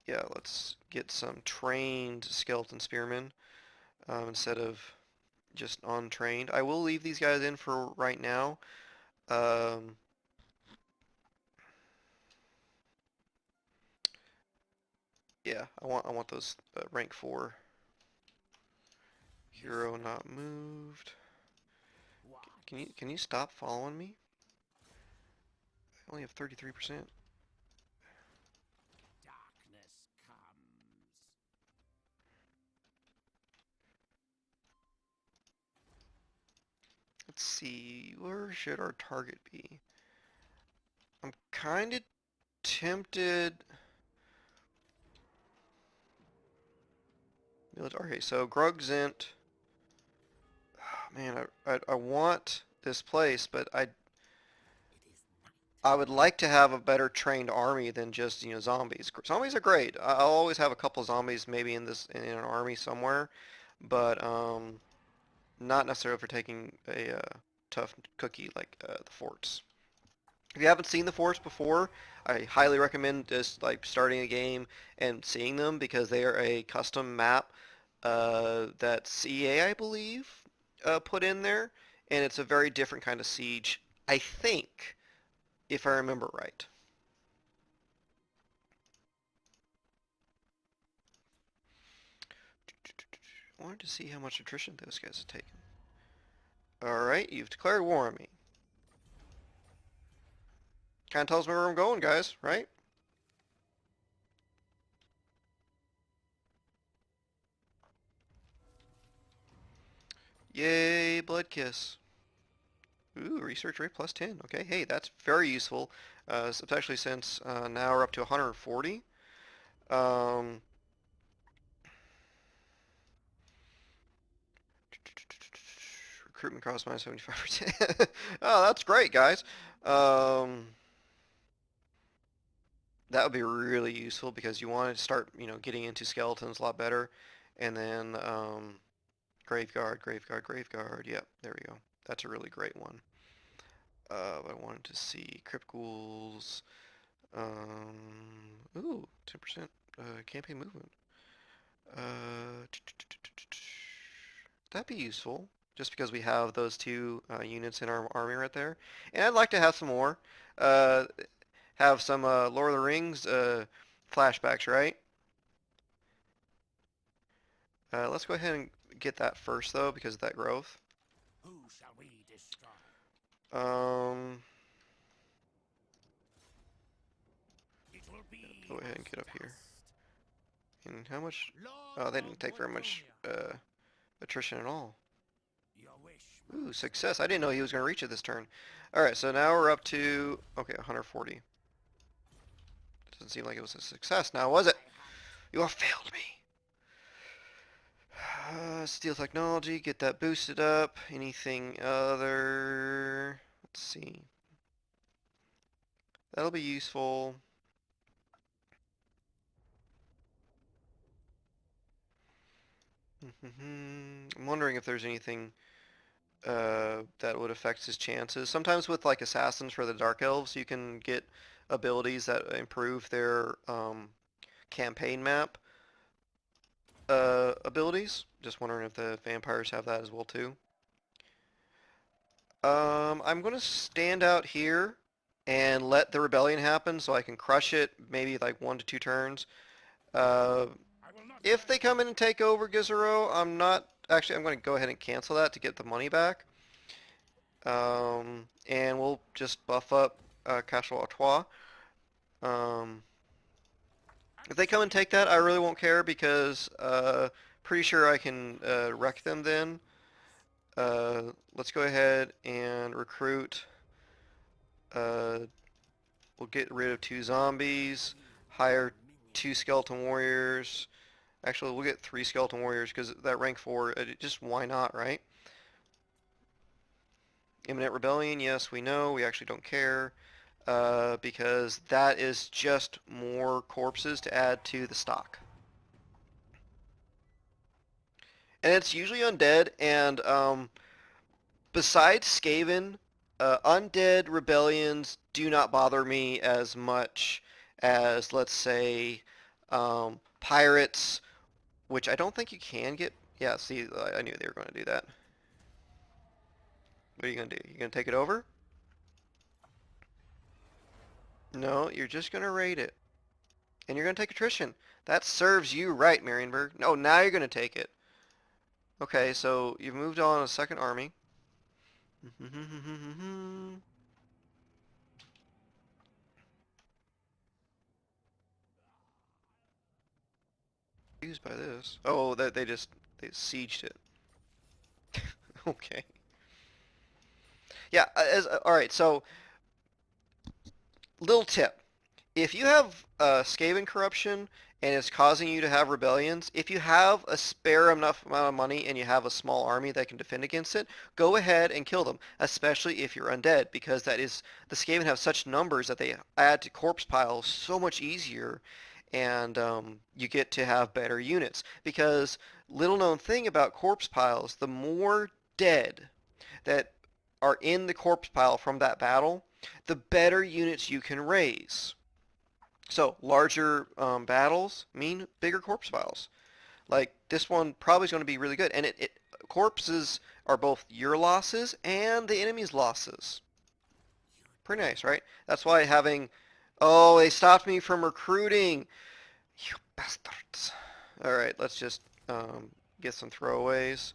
Yeah, let's get some trained skeleton spearmen instead of just untrained. I will leave these guys in for right now. Um, yeah, I want those rank 4. Hero not moved. Can you stop following me? I only have 33%. Darkness comes. Let's see, where should our target be? I'm kind of tempted. Okay, so Grugzint. Oh, man, I want this place, but It is I would like to have a better trained army than just, zombies. Zombies are great. I'll always have a couple zombies maybe in an army somewhere, but not necessarily for taking a tough cookie like the forts. If you haven't seen the forts before, I highly recommend just like starting a game and seeing them because they are a custom map that CA, I believe, put in there, and it's a very different kind of siege, I think, if I remember right. I wanted to see how much attrition those guys have taken. Alright, you've declared war on me. Kind of tells me where I'm going, guys, right? Yay, Blood Kiss. Ooh, research rate plus 10. Okay, hey, that's very useful, especially since now we're up to 140. Um, recruitment cost minus 75%. Oh, that's great, guys. Um, that would be really useful because you want to start, getting into skeletons a lot better. And then graveyard, graveyard, graveyard. Yep, there we go. That's a really great one. I wanted to see crypt ghouls. Ooh, 10% campaign movement. Uh, that'd be useful, just because we have those two units in our army right there. And I'd like to have some more. Uh, have some Lord of the Rings flashbacks, right? Let's go ahead and get that first, though, because of that growth. Who shall we destroy? Um, It will be go ahead and as get up here. dust. And how much? Lord Oh, they of didn't take very much Warhammer, attrition at all. your wish. Ooh, success. I didn't know he was going to reach it this turn. Alright, so now we're up to, okay, 140. Doesn't seem like it was a success now, was it? You have failed me. Steel technology, get that boosted up. Anything other? Let's see. That'll be useful. I'm wondering if there's anything that would affect his chances. Sometimes with like assassins for the Dark Elves, you can get abilities that improve their campaign map abilities. Just wondering if the vampires have that as well too. I'm gonna stand out here and let the rebellion happen so I can crush it maybe like 1 to 2 turns. Uh, I will not if they stand. come in and take over Gizero, I'm going to go ahead and cancel that to get the money back. And we'll just buff up Castle Artois. Um, if they come and take that, I really won't care because pretty sure I can wreck them then. Let's go ahead and recruit. Uh, we'll get rid of 2 zombies, hire 2 skeleton warriors. Actually, we'll get 3 skeleton warriors because that rank 4, just why not, right? Imminent rebellion, yes, we know. We actually don't care because that is just more corpses to add to the stock. And it's usually undead, and besides Skaven, undead rebellions do not bother me as much as, let's say, pirates, which I don't think you can get. Yeah, see, I knew they were going to do that. What are you going to do? You going to take it over? No, you're just going to raid it. And you're going to take attrition. That serves you right, Marienburg. No, now you're going to take it. Okay, so you've moved on a second army. Used by this. Oh, they sieged it. Okay. Yeah, all right, so little tip. if you have Skaven corruption and it's causing you to have rebellions, if you have a spare enough amount of money and you have a small army that can defend against it, go ahead and kill them, especially if you're undead, because that is the Skaven have such numbers that they add to corpse piles so much easier, and you get to have better units. Because little known thing about corpse piles, the more dead that are in the corpse pile from that battle, the better units you can raise. So larger battles mean bigger corpse piles. Like this one probably is going to be really good, and corpses are both your losses and the enemy's losses. Pretty nice, right? That's why having, oh, they stopped me from recruiting. You bastards. All right, let's just get some throwaways.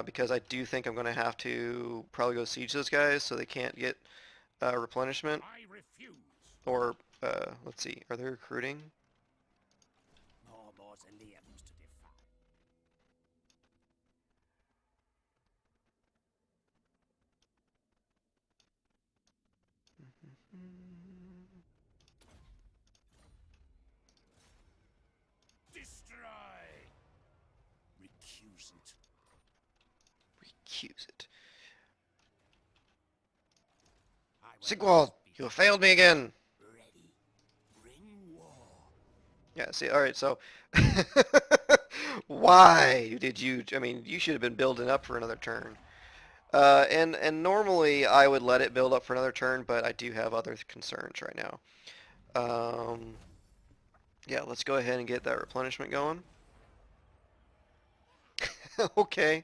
Because I do think I'm going to have to probably go siege those guys so they can't get replenishment. I refuse. Or, let's see, are they recruiting? More mausoleums to defy. Destroy. Recuse it. Recuse it. I will Sigwald, speak. you have failed me again. Ready. Bring war. Yeah, see, alright, so why did you, I mean, you should have been building up for another turn. And normally I would let it build up for another turn, but I do have other concerns right now. Yeah, let's go ahead and get that replenishment going. Okay,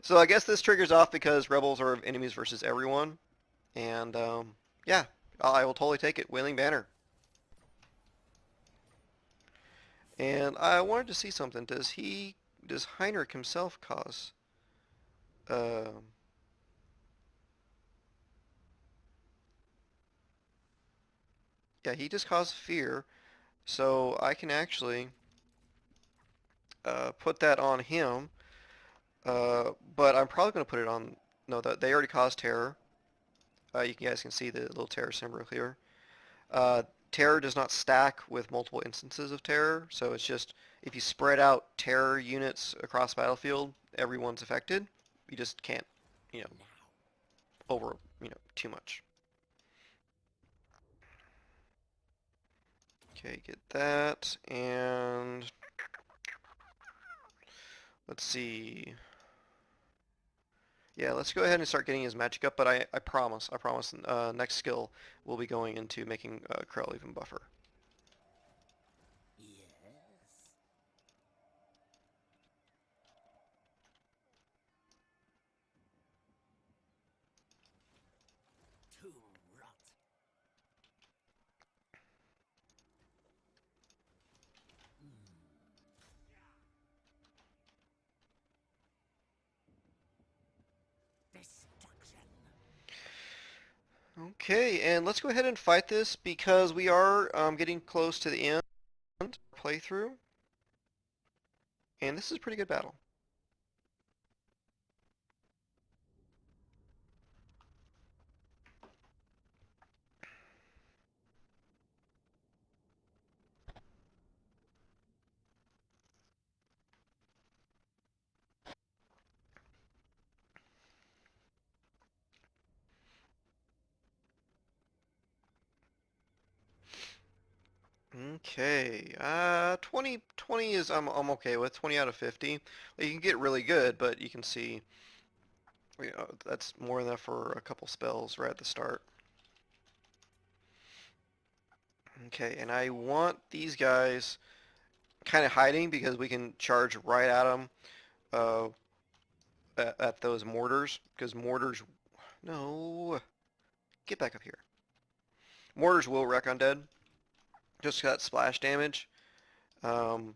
so I guess this triggers off because rebels are enemies versus everyone, and yeah, I will totally take it. Wailing Banner. And I wanted to see something. Does Heinrich himself cause? Um, yeah, he just caused fear, so I can actually put that on him. But I'm probably going to put it on. No, that they already caused terror. You guys can see the little terror symbol here. Uh, Terror does not stack with multiple instances of terror, so it's just if you spread out terror units across the battlefield, everyone's affected. You just can't, you know, over, too much. Okay, get that, and let's see. Yeah, let's go ahead and start getting his magic up, but I promise, next skill we'll be going into making Krell even buffer. Yes. To rot. Destruction. Okay, and let's go ahead and fight this because we are getting close to the end of the playthrough, and this is a pretty good battle. Okay, 20 is I'm okay with 20 out of 50. You can get really good, but you can see, that's more than enough for a couple spells right at the start. Okay, and I want these guys kind of hiding because we can charge right at them uh, at those mortars because mortars, no, get back up here. Mortars will wreck undead, just got splash damage, um,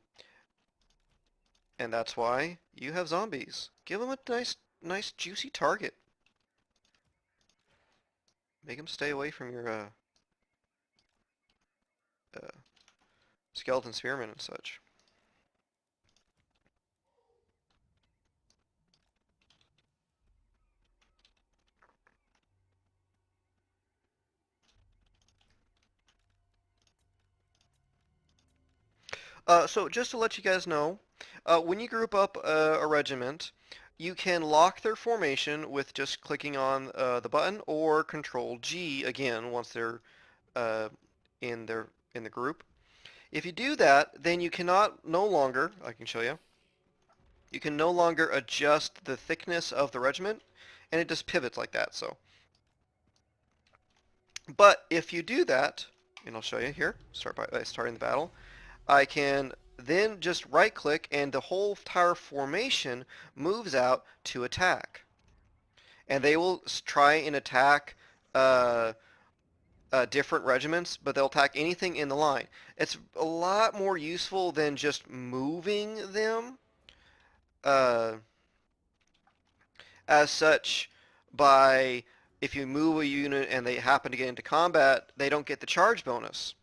and that's why you have zombies. Give them a nice juicy target. Make them stay away from your uh, skeleton spearmen and such. So just to let you guys know, when you group up a regiment, you can lock their formation with just clicking on the button or Control G again once they're uh, in their in the group. If you do that, then you cannot no longer, I can show you, you can no longer adjust the thickness of the regiment, and it just pivots like that. So, but if you do that, and I'll show you here, start by starting the battle, I can then just right click and the whole entire formation moves out to attack. And they will try and attack uh, different regiments, but they'll attack anything in the line. It's a lot more useful than just moving them. Uh, as such, by if you move a unit and they happen to get into combat, they don't get the charge bonus.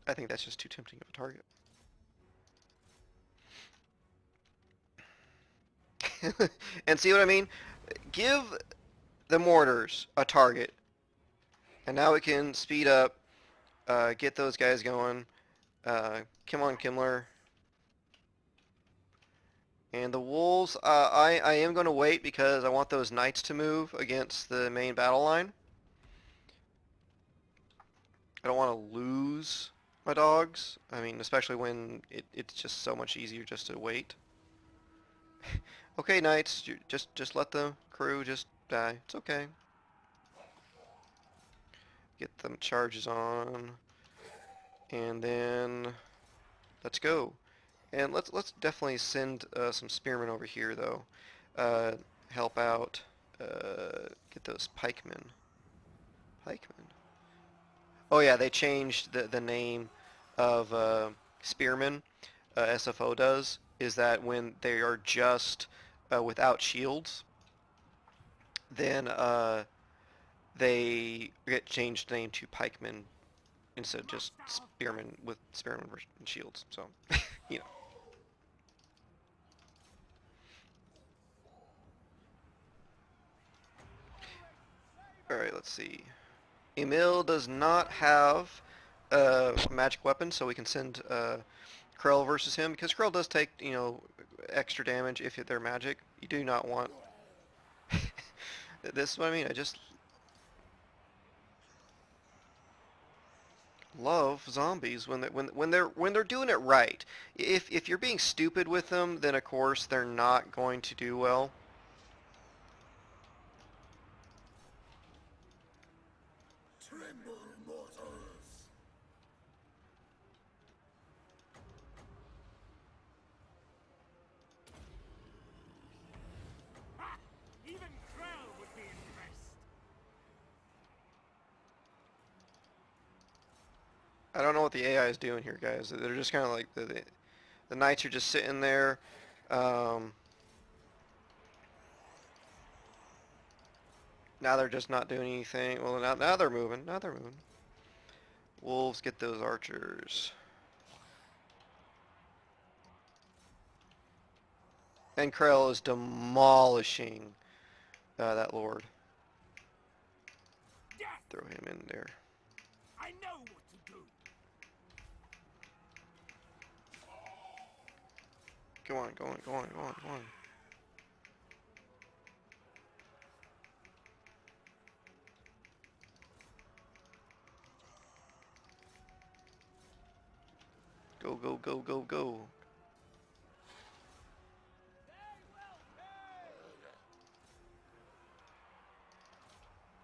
I think that's just too tempting of a target. And see what I mean? Give the mortars a target, and now we can speed up, get those guys going. Come on, Kemmler. And the wolves, I am going to wait because I want those knights to move against the main battle line. I don't want to lose my dogs. I mean, especially when it's just so much easier just to wait. Okay, knights, just let the crew just die. It's okay. Get them charges on, and then let's go. And let's definitely send some spearmen over here though. Help out. Get those pikemen. Pikemen. Oh yeah, they changed the name of spearmen. SFO does is that when they are just without shields, then they get changed name to pikemen instead of just spearmen with spearmen and shields. So, you know. All right, let's see. Emil does not have a magic weapon, so we can send Krell versus him because Krell does take, extra damage if they're magic. You do not want. This is what I mean. I just love zombies when they're doing it right. If you're being stupid with them, then of course they're not going to do well. Tremble, mortals! Ha! Even Krell would be impressed. I don't know what the AI is doing here, guys. They're just kind of like the knights are just sitting there. Um, Now they're just not doing anything. Well, now they're moving. Now they're moving. Wolves, get those archers. And Krell is demolishing that lord. Death! Throw him in there. I know what to do. Go on, go on, go on, go on, go on. Go, go, go, go, go.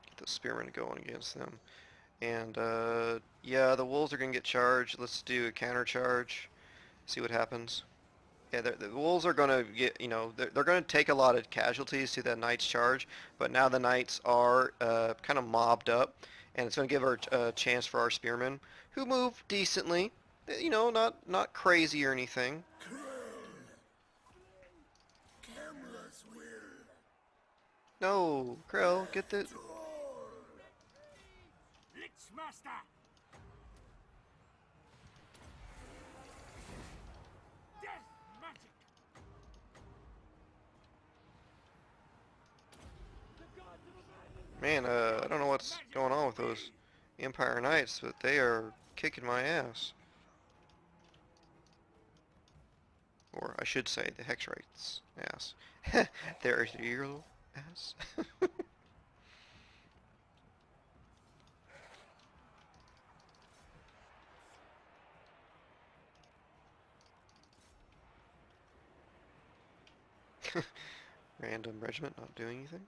Get the spearmen going against them. And, yeah, the wolves are going to get charged. Let's do a counter charge. See what happens. Yeah, the wolves are going to get, they're going to take a lot of casualties to that knight's charge, but now the knights are kind of mobbed up, and it's going to give her a chance for our spearmen, who move decently, not crazy or anything. Kemmler's will. No, Krell, get the... Lichmaster! Death magic! Man, I don't know what's going on with those Empire Knights, but they are kicking my ass. Or I should say the Hex Rights ass. There's your ass. Random regiment not doing anything.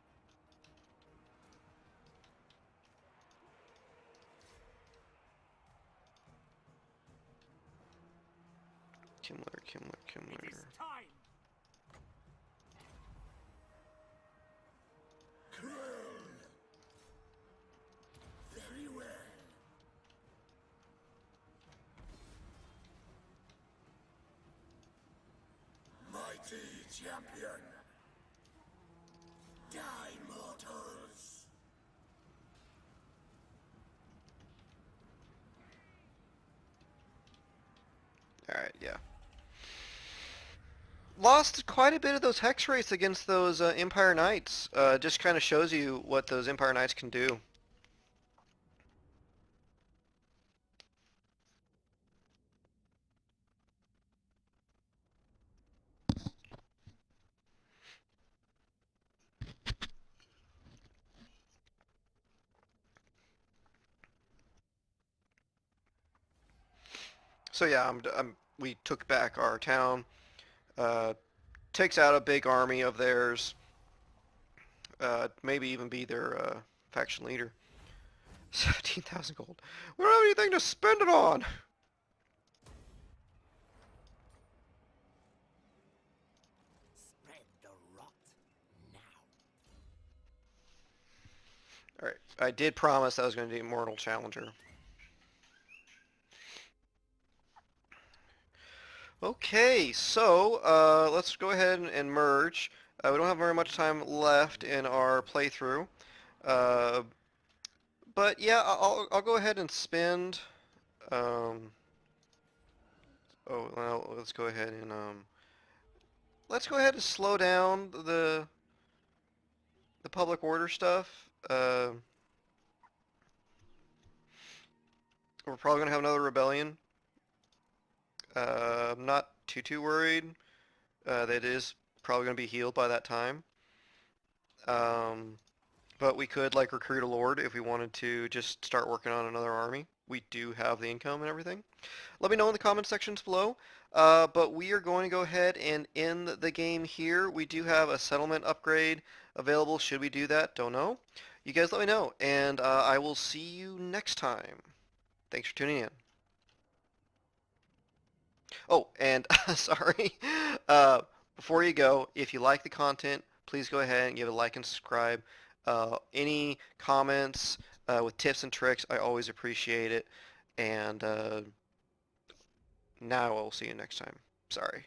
Kemmler, Kemmler, It Kemmler. is time. Very well. Mighty champion. Die, mortals. Alright, yeah. Lost quite a bit of those hex rates against those Empire Knights. Just kind of shows you what those Empire Knights can do. So yeah, we took back our town. Takes out a big army of theirs. Maybe even be their faction leader. 17,000 gold. We don't have anything to spend it on. Spread the rot now. Alright, I did promise I was going to do Immortal Challenger. Okay, so let's go ahead and merge. We don't have very much time left in our playthrough. Uh, but yeah, I'll go ahead and spend... oh, well, let's go ahead and... let's go ahead and slow down the public order stuff. We're probably going to have another rebellion. I'm not too worried. That is probably going to be healed by that time. But we could like recruit a lord if we wanted to just start working on another army. We do have the income and everything. Let me know in the comment sections below. But we are going to go ahead and end the game here. We do have a settlement upgrade available. Should we do that? Don't know. You guys let me know. And I will see you next time. Thanks for tuning in. Oh, and sorry. Before you go, if you like the content, please go ahead and give it a like and subscribe. Any comments with tips and tricks, I always appreciate it. And now I will see you next time. Sorry.